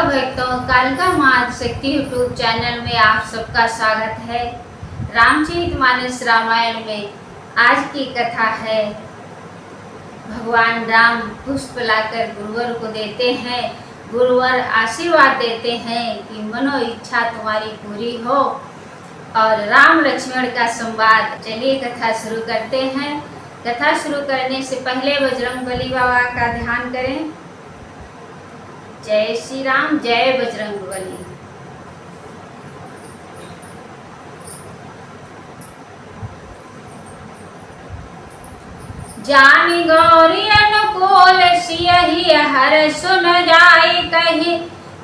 Hello भक्तों, कालिका माँ शक्ति यूट्यूब चैनल में आप सबका स्वागत है। रामचरितमानस रामायण में आज की कथा है, भगवान राम पुष्प लाकर गुरुवर को देते हैं। गुरुवर आशीर्वाद देते हैं कि मनो इच्छा तुम्हारी पूरी हो। और राम लक्ष्मण का संवाद। चलिए कथा शुरू करते हैं। कथा शुरू करने से पहले बजरंगबली बाबा का ध्यान करें। जय श्री राम, जय बजरंगबली। जानी गौरी अनुकूल सियहि हर सुन जाय कहि,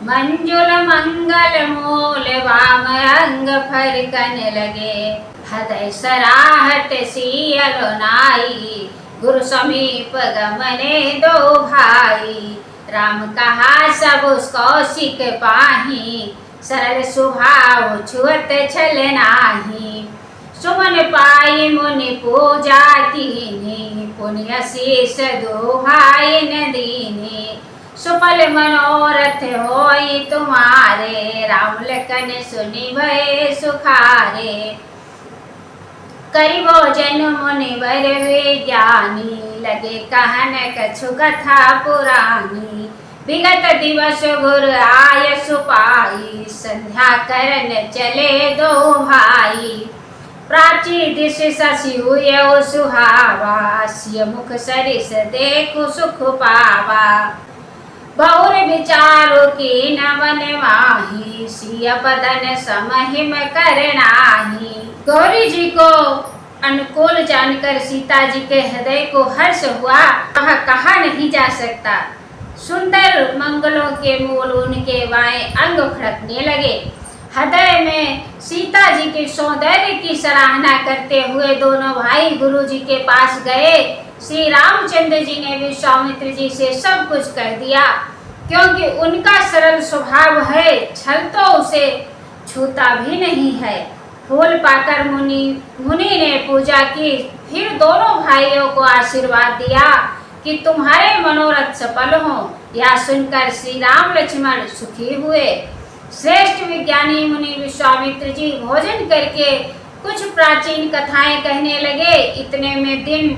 मंजुल मंगल मूल वाम अंग फरकन लगे, हृदय सराहत सियल नाई, गुरु समीप गमने दो भाई। राम कहा सब कौशिक पाही, सरल स्वभाव छुअत छल नाही। सुमन पाई मुनि पूजा कीनी, पुण्य शीस दुहाई न दीनी। सुफल मनोरथ होई तुम्हारे, राम लखन सुनि भय सुखारे। करिबो जन मुनि वर वे ज्ञानी, लगे कहन कछु कथा पुरानी। विगत दिवस गुरु आय सुपाई, संध्या करन चले दो भाई। प्राची दिश शशि हुए सुहावा, सिय मुख सरिस देखु सुख पावा। बहुर विचारो की न बन माही, सिय बदन समहिम करनाही। गौरी जी को अनुकूल जानकर सीता जी के हृदय को हर्ष हुआ, वह कहा नहीं जा सकता। सुंदर मंगलों के मूल उनके बाएं अंग फड़कने लगे। हृदय में सीता जी के सौंदर्य की सराहना करते हुए दोनों भाई गुरु जी के पास गए। श्री रामचंद्र जी ने विश्वामित्र जी से सब कुछ कह दिया, क्योंकि उनका सरल स्वभाव है, छल तो उसे छूता भी नहीं है। फूल पाकर मुनि ने पूजा की, फिर दोनों भाइयों को आशीर्वाद दिया कि तुम्हारे मनोरथ सफल हो। यह सुनकर श्री राम लक्ष्मण सुखी हुए। श्रेष्ठ विज्ञानी मुनि विश्वामित्र जी भोजन करके कुछ प्राचीन कथाएं कहने लगे। इतने में दिन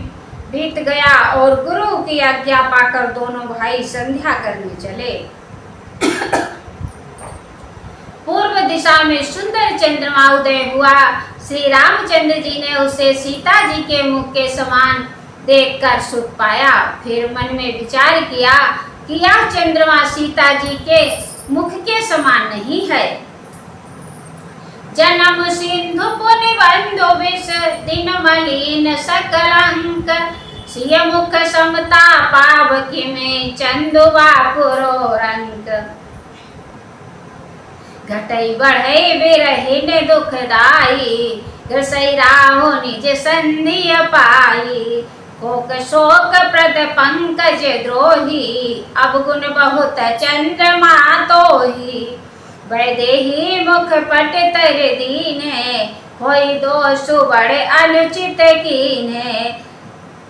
बीत गया और गुरु की आज्ञा पाकर दोनों भाई संध्या करने चले। पूर्व दिशा में सुंदर चंद्रमा उदय हुआ। श्री रामचंद्र जी ने उसे सीता जी के मुख के समान देखकर सुख पाया। फिर मन में विचार किया कि यह चंद्रमा सीता जी के मुख के समान नहीं है। जन्म सिंधु पुनि बंधु विष, दिन मलिन सकल अंक। सिय मुख समता पावकी में, चंदुबा पुरो रंक। घटई बढ़ई बिरहिन दुखदाई, ग्रसई राहो निज संधि पाई। कोक शोक प्रद पंकज द्रोही, अवगुण बहुत चंद्रमा तोही। वैदेही मुख पट तर दीने, होई दोष बड़े अनुचित कीने।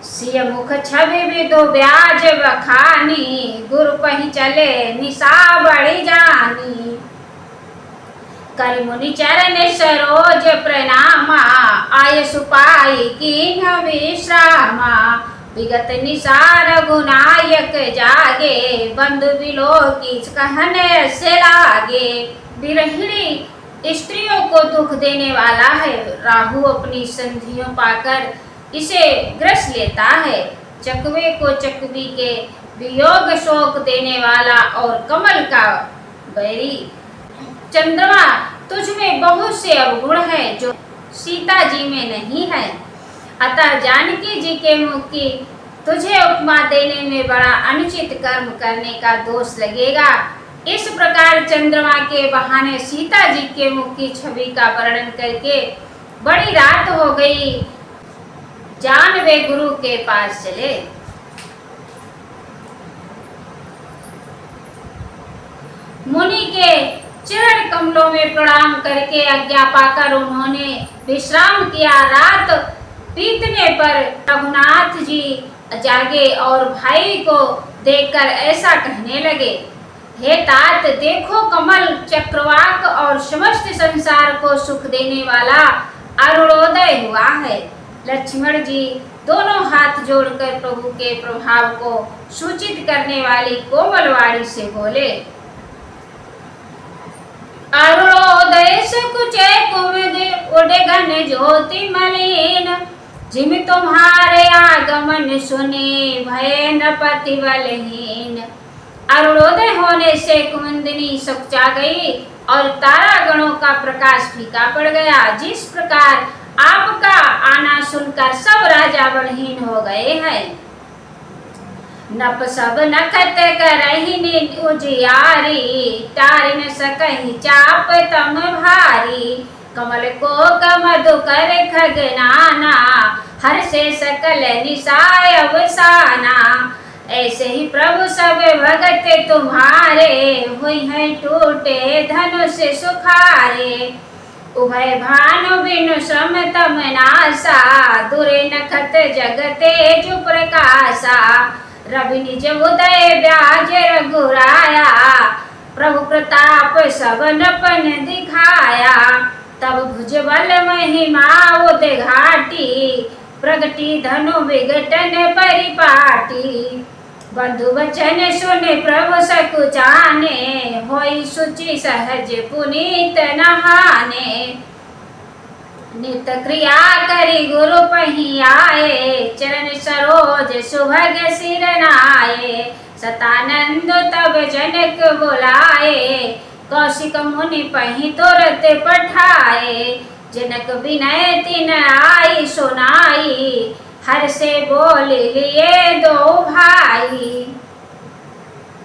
सिय मुख छवि विदु ब्याज बखानी, गुरु पहि चले निशा बड़ी जानी। कर मुनि चरण सरोज प्रणामा, आय सुपाई कीन्ह विश्रामा। विगत निसार गुनायक जागे, बंधु बिलो की कहन से लागे। विरहिणी स्त्रियों को दुख देने वाला है, राहु अपनी संधियों पाकर इसे ग्रस लेता है। चकवे को चकवी के वियोग शोक देने वाला और कमल का बैरी। चंद्रमा तुझ में बहुत से अवगुण है जो सीता जी में नहीं है, अतः जानकी जी के मुख की तुझे उपमा देने में बड़ा अनुचित कर्म करने का दोष लगेगा। इस प्रकार चंद्रमा के बहाने सीता जी के मुख की छवि का वर्णन करके बड़ी रात हो गई। जान वे गुरु के पास चले। मुनि के चरण कमलों में प्रणाम करके आज्ञा पाकर उन्होंने विश्राम किया। रात बीतने पर रघुनाथ जी जागे और भाई को देखकर ऐसा कहने लगे, हे तात, देखो कमल चक्रवाक और समस्त संसार को सुख देने वाला अरुणोदय हुआ है। लक्ष्मण जी दोनों हाथ जोड़कर प्रभु के प्रभाव को सूचित करने वाली कोमल वाणी से बोले, अरुणोदय सकुचे कुमुद उड़े घन ज्योति मलिन, जिम तुम्हारे आगमन सुने भय न पति बलहीन। अरुणोदय होने से कुमुदिनी सकुचा गई और तारागणों का प्रकाश फीका पड़ गया। जिस प्रकार आपका आना सुनकर सब राजा बलहीन हो गए हैं। नप सब नखत करहिनि उजियारी, तारि न सकहि चाप तम भारी। कमल को कमधु कर खगनाना, हर से सकल निसाय अवसाना। ऐसे ही प्रभु सब भगत तुम्हारे, हुई है टूटे धनुष सुखारे। उभय भानु बिनु श्रम तम नासा, दुरे नखत जगते जु प्रकाशा। रवि निज उदय व्याज रघुराया, प्रभु प्रताप सब नपन दिखाया। तब भुजबल महिमा उद्घाटी, प्रगति धनु विघटन परिपाटी। बंधु वचन सुन प्रभु सकुचाने, होई सुचि सहज पुनीत नहाने। नित क्रिया करी गुरु पही आए, चरण सरोज सुभग सिर नाये। सतानंद तब जनक बुलाए, कौशिक मुनि पही तुरत पठाए। जनक विनय तिन आई सुनाई, हर से बोल लिए दो भाई।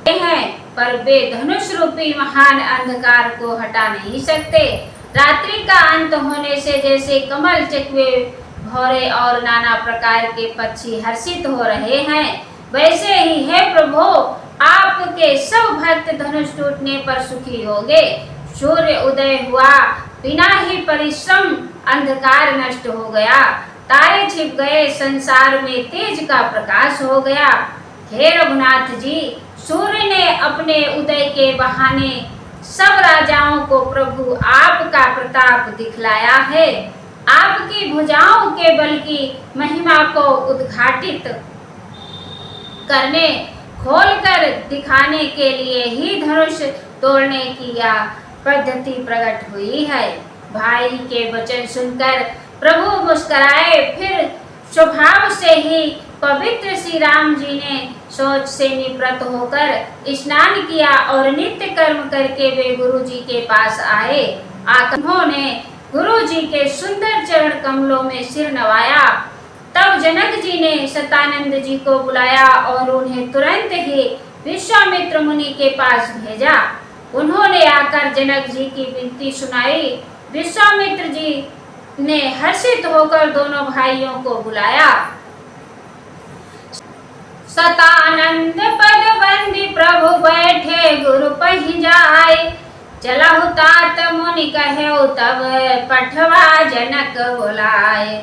हैं पर वे धनुष रूपी महान अंधकार को हटा नहीं सकते। रात्रि का अंत होने से जैसे कमल चकवे भौरे और नाना प्रकार के पक्षी हर्षित हो रहे हैं, वैसे ही है प्रभु आपके सब भक्त धनुष टूटने पर सुखी होंगे। सूर्य उदय हुआ, बिना ही परिश्रम अंधकार नष्ट हो गया। तारे छिप गए, संसार में तेज का प्रकाश हो गया। हे रघुनाथ जी, सूर्य ने अपने उदय के बहाने सब राजाओं को प्रभु आपका प्रताप दिखलाया है। आपकी भुजाओं के बल की महिमा को उद्घाटित करने, खोलकर दिखाने के लिए ही धनुष तोड़ने की यह पद्धति प्रकट हुई है। भाई के वचन सुनकर प्रभु मुस्कुराए। फिर स्वभाव से ही पवित्र श्री राम जी ने सोच से निवृत्त होकर स्नान किया और नित्य कर्म करके वे गुरु जी के पास आए। आकर उन्होंने गुरु जी के सुंदर चरण कमलों में सिर नवाया। तब जनक जी ने सतानंद जी को बुलाया और उन्हें तुरंत ही विश्वामित्र मुनि के पास भेजा। उन्होंने आकर जनक जी की विनती सुनाई। विश्वामित्र जी ने हर्षित होकर दोनों भाइयों को बुलाया। सतानंद पद बंदी प्रभु बैठे गुरु पही जाए। चलहु तात मुनि कहे तब पठवा जनक बुलाए।